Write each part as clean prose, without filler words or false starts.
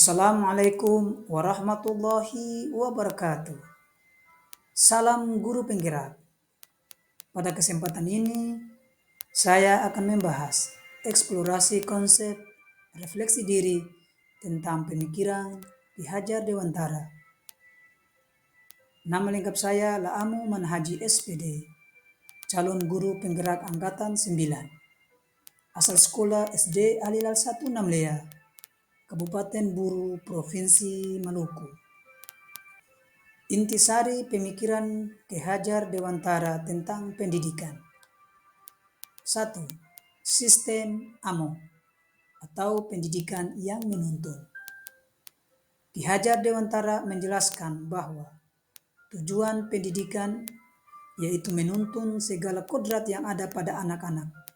Assalamualaikum warahmatullahi wabarakatuh. Salam guru penggerak. Pada kesempatan ini, saya akan membahas eksplorasi konsep refleksi diri tentang pemikiran Ki Hajar Dewantara. Nama lengkap saya Laamu Manhaji SPD, calon guru penggerak angkatan 9, asal sekolah SD Alilal 1 Namlea, Kabupaten Buru, Provinsi Maluku. Intisari pemikiran Ki Hajar Dewantara tentang pendidikan. 1. Sistem AMO atau pendidikan yang menuntun. Ki Hajar Dewantara menjelaskan bahwa tujuan pendidikan yaitu menuntun segala kodrat yang ada pada anak-anak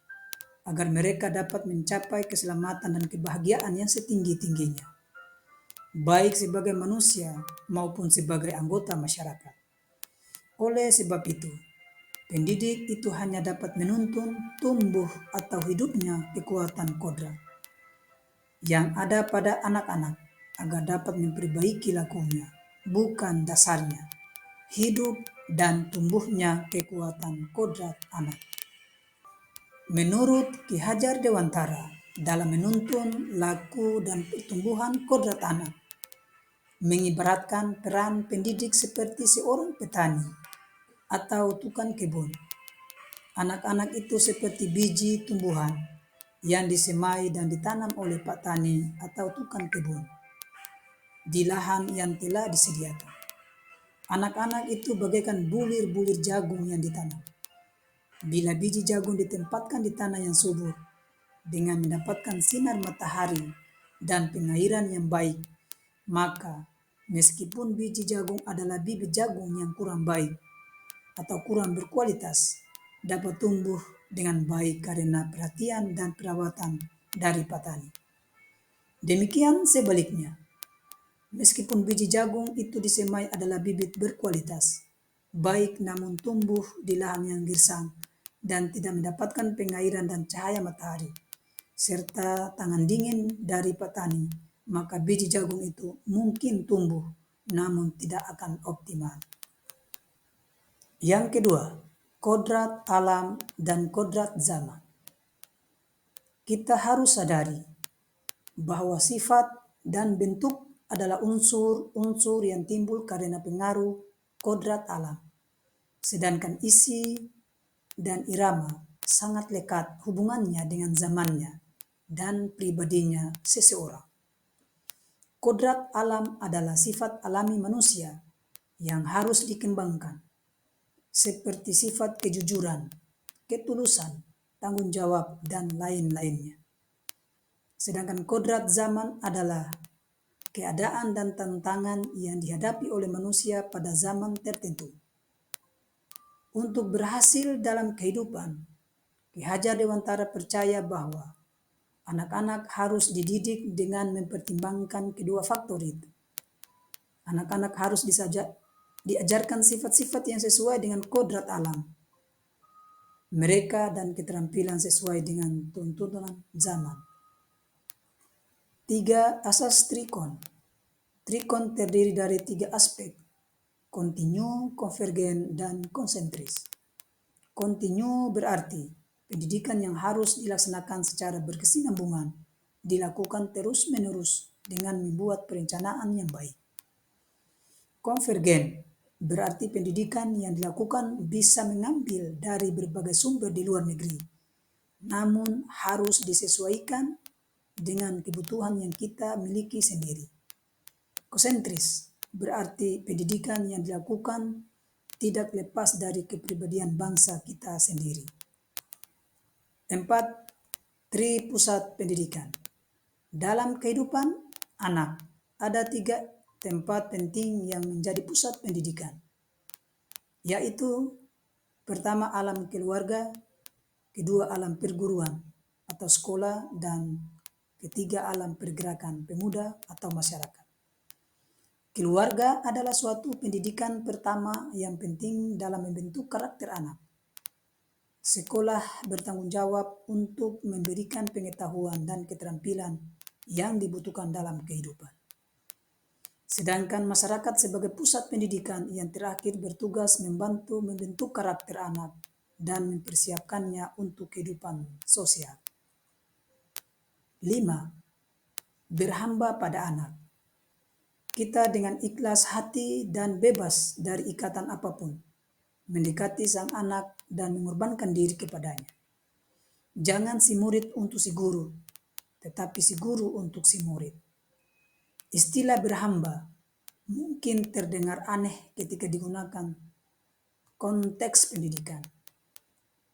agar mereka dapat mencapai keselamatan dan kebahagiaan yang setinggi-tingginya, baik sebagai manusia maupun sebagai anggota masyarakat. Oleh sebab itu, pendidik itu hanya dapat menuntun tumbuh atau hidupnya kekuatan kodrat yang ada pada anak-anak agar dapat memperbaiki lakunya, bukan dasarnya, hidup dan tumbuhnya kekuatan kodrat anak. Menurut Ki Hajar Dewantara, dalam menuntun laku dan pertumbuhan kodrat anak, mengibaratkan peran pendidik seperti seorang petani atau tukang kebun. Anak-anak itu seperti biji tumbuhan yang disemai dan ditanam oleh Pak Tani atau tukang kebun di lahan yang telah disediakan. Anak-anak itu bagaikan bulir-bulir jagung yang ditanam. Bila biji jagung ditempatkan di tanah yang subur dengan mendapatkan sinar matahari dan pengairan yang baik, maka meskipun biji jagung adalah bibit jagung yang kurang baik atau kurang berkualitas, dapat tumbuh dengan baik karena perhatian dan perawatan dari petani. Demikian sebaliknya, meskipun biji jagung itu disemai adalah bibit berkualitas, baik namun tumbuh di lahan yang gersang dan tidak mendapatkan pengairan dan cahaya matahari, serta tangan dingin dari petani, maka biji jagung itu mungkin tumbuh namun tidak akan optimal. Yang kedua, kodrat alam dan kodrat zaman. Kita harus sadari bahwa sifat dan bentuk adalah unsur-unsur yang timbul karena pengaruh kodrat alam, sedangkan isi dan irama sangat lekat hubungannya dengan zamannya dan pribadinya seseorang. Kodrat alam adalah sifat alami manusia yang harus dikembangkan, seperti sifat kejujuran, ketulusan, tanggung jawab, dan lain-lainnya. Sedangkan kodrat zaman adalah keadaan dan tantangan yang dihadapi oleh manusia pada zaman tertentu. Untuk berhasil dalam kehidupan, Ki Hajar Dewantara percaya bahwa anak-anak harus dididik dengan mempertimbangkan kedua faktor itu. Anak-anak harus diajarkan sifat-sifat yang sesuai dengan kodrat alam mereka dan keterampilan sesuai dengan tuntunan zaman. 3. Asas Trikon. Trikon terdiri dari 3 aspek: kontinu, konvergen, dan konsentris. Kontinu berarti pendidikan yang harus dilaksanakan secara berkesinambungan, dilakukan terus-menerus dengan membuat perencanaan yang baik. Konvergen berarti pendidikan yang dilakukan bisa mengambil dari berbagai sumber di luar negeri, namun harus disesuaikan dengan kebutuhan yang kita miliki sendiri. Konsentris berarti pendidikan yang dilakukan tidak lepas dari kepribadian bangsa kita sendiri. 4. Tripusat pendidikan. Dalam kehidupan anak, ada 3 tempat penting yang menjadi pusat pendidikan, yaitu pertama alam keluarga, kedua alam perguruan atau sekolah, dan ketiga alam pergerakan pemuda atau masyarakat. Keluarga adalah suatu pendidikan pertama yang penting dalam membentuk karakter anak. Sekolah bertanggung jawab untuk memberikan pengetahuan dan keterampilan yang dibutuhkan dalam kehidupan. Sedangkan masyarakat sebagai pusat pendidikan yang terakhir bertugas membantu membentuk karakter anak dan mempersiapkannya untuk kehidupan sosial. 5. Berhamba pada anak. Kita dengan ikhlas hati dan bebas dari ikatan apapun, mendekati sang anak dan mengorbankan diri kepadanya. Jangan si murid untuk si guru, tetapi si guru untuk si murid. Istilah berhamba mungkin terdengar aneh ketika digunakan konteks pendidikan.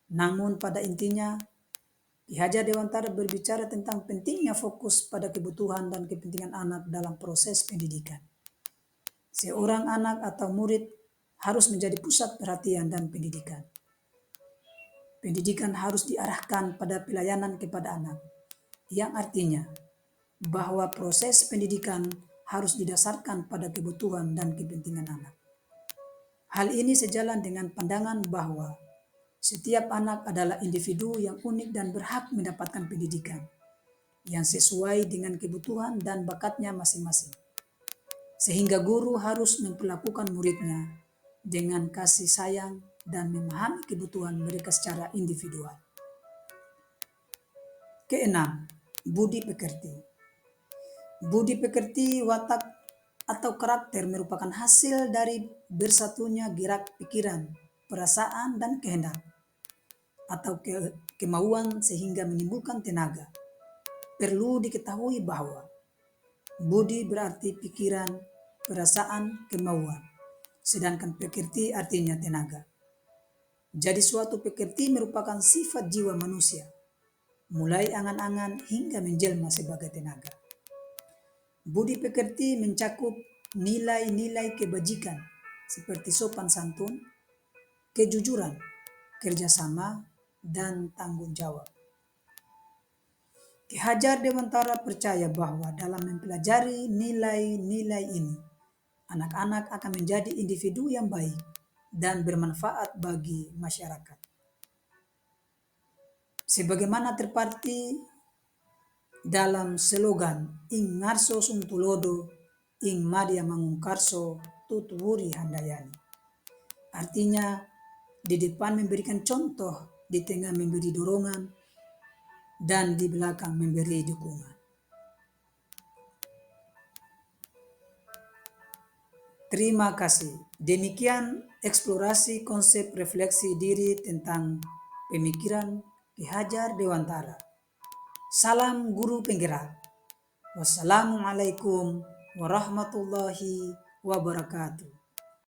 Namun pada intinya, Ki Hajar Dewantara berbicara tentang pentingnya fokus pada kebutuhan dan kepentingan anak dalam proses pendidikan. Seorang anak atau murid harus menjadi pusat perhatian dan pendidikan. Pendidikan harus diarahkan pada pelayanan kepada anak, yang artinya bahwa proses pendidikan harus didasarkan pada kebutuhan dan kepentingan anak. Hal ini sejalan dengan pandangan bahwa setiap anak adalah individu yang unik dan berhak mendapatkan pendidikan yang sesuai dengan kebutuhan dan bakatnya masing-masing. Sehingga guru harus memperlakukan muridnya dengan kasih sayang dan memahami kebutuhan mereka secara individual. Keenam, budi pekerti. Budi pekerti, watak atau karakter merupakan hasil dari bersatunya gerak pikiran, perasaan, dan kehendak atau kemauan sehingga menimbulkan tenaga. Perlu diketahui bahwa budi berarti pikiran, perasaan, kemauan, sedangkan pekerti artinya tenaga. Jadi suatu pekerti merupakan sifat jiwa manusia, mulai angan-angan hingga menjelma sebagai tenaga. Budi pekerti mencakup nilai-nilai kebajikan seperti sopan santun, kejujuran, kerjasama, dan tanggung jawab. Ki Hajar Dewantara percaya bahwa dalam mempelajari nilai-nilai ini, anak-anak akan menjadi individu yang baik dan bermanfaat bagi masyarakat. Sebagaimana terparti dalam slogan ing ngarso sung tulodo ing madya mangungkarso tutuwuri handayani. Artinya di depan memberikan contoh, di tengah memberi dorongan, dan di belakang memberi dukungan. Terima kasih. Demikian eksplorasi konsep refleksi diri tentang pemikiran Ki Hajar Dewantara. Salam guru penggerak. Wassalamualaikum warahmatullahi wabarakatuh.